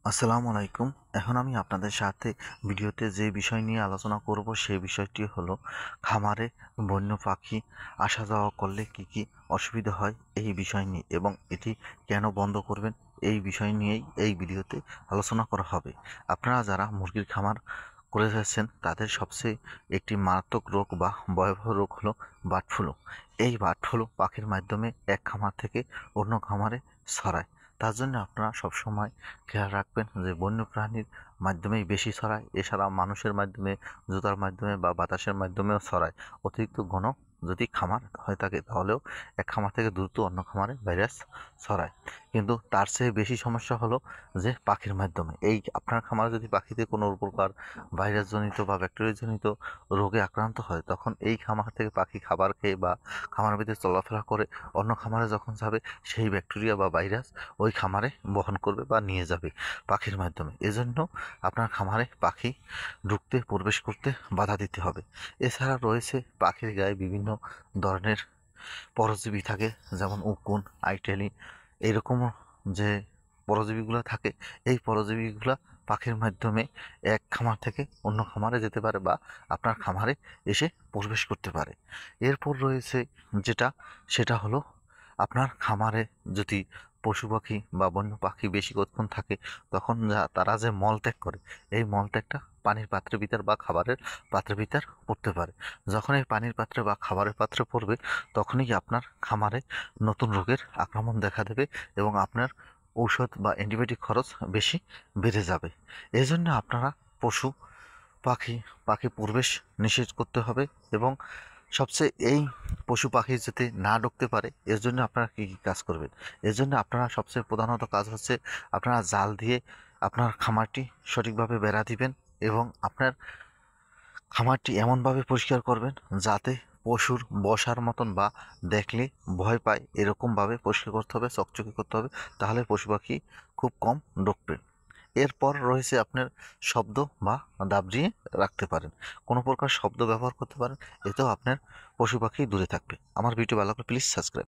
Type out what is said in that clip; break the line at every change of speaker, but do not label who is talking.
আসসালামু আলাইকুম। এখন আমি আপনাদের সাথে ভিডিওতে যে বিষয় নিয়ে আলোচনা করব সেই বিষয়টি হলো খামারে বন্য পাখি আসা যাওয়া করলে কি অসুবিধা হয় এই বিষয় নিয়ে, এবং এটি কেন বন্ধ করবেন এই বিষয় নিয়েই এই ভিডিওতে আলোচনা করা হবে। আপনারা যারা মুরগির খামার করে যাচ্ছেন তাদের সবচেয়ে একটি মারাত্মক রোগ বা ভয়াবহ রোগ হলো বার্ড ফ্লু। এই বার্ড ফ্লু পাখির মাধ্যমে এক খামার থেকে অন্য খামারে ছড়ায়। তার জন্য আপনারা সবসময় খেয়াল রাখবেন যে বন্যপ্রাণীর মাধ্যমেই বেশি ছড়ায়, এছাড়া মানুষের মাধ্যমে, জুতার মাধ্যমে বা বাতাসের মাধ্যমেও ছড়ায়। অতিরিক্ত ঘন যদি খামার হয়ে থাকে তাহলেও এক খামার থেকে দ্রুত অন্য খামারে ভাইরাস ছড়ায়। কিন্তু তার চেয়ে বেশি সমস্যা হলো যে পাখির মাধ্যমে। এই আপনার খামারে যদি পাখিতে কোনো প্রকার ভাইরাসজনিত বা ব্যাকটেরিয়াজনিত রোগে আক্রান্ত হয়, তখন এই খামার থেকে পাখি খাবার খেয়ে বা খামারের ভিতরে চলাফেরা করে অন্য খামারে যখন যাবে, সেই ব্যাকটেরিয়া বা ভাইরাস ওই খামারে বহন করবে বা নিয়ে যাবে পাখির মাধ্যমে। এজন্য আপনার খামারে পাখি ঢুকতে প্রবেশ করতে বাধা দিতে হবে। এছাড়া রয়েছে পাখির গায়ে বিভিন্ন ধরনের পরজীবী থাকে, যেমন উকুন, আইটেলি, এরকম যে পরজীবীগুলো থাকে, এই পরজীবীগুলা পাখির মাধ্যমে এক খামার থেকে অন্য খামারে যেতে পারে বা আপনার খামারে এসে প্রবেশ করতে পারে। এরপর রয়েছে যেটা, সেটা হলো আপনার খামারে যদি পশু পাখি বা বন্য পাখি বেশিক্ষণ থাকে, তখন তারা যে মলত্যাগ করে, এই মলত্যাগটা পানির পাত্রের ভিতর বা খাবারের পাত্রের ভিতর পড়তে পারে। যখন এই পানির পাত্রে বা খাবারের পাত্রে পড়বে, তখনই আপনার খামারে নতুন রোগের আক্রমণ দেখা দেবে এবং আপনার ঔষধ বা অ্যান্টিবায়োটিক খরচ বেশি বেড়ে যাবে। এই জন্য আপনারা পশু পাখি পাখি প্রবেশ নিষেধ করতে হবে, এবং সবচেয়ে এই পশু পাখি যাতে না ঢুকতে পারে এর জন্য আপনারা কী কী কাজ করবেন। এর জন্য আপনারা সবচেয়ে প্রধানত কাজ হচ্ছে আপনারা জাল দিয়ে আপনার খামারটি সঠিকভাবে বেড়া দিবেন, এবং আপনার খামারটি এমনভাবে পরিষ্কার করবেন যাতে পশুর বসার মতন বা দেখলে ভয় পায় এরকমভাবে পরিষ্কার করতে হবে, চকচকে করতে হবে। তাহলে পশু পাখি খুব কম ঢুকবে। এরপর রয়েছে আপনার শব্দ বা দাবড়িয়ে রাখতে পারেন, কোনো প্রকার শব্দ ব্যবহার করতে পারেন, এতেও আপনার পশু পাখি দূরে থাকবে। আমার ভিডিও ভালো লাগলে প্লিজ সাবস্ক্রাইব।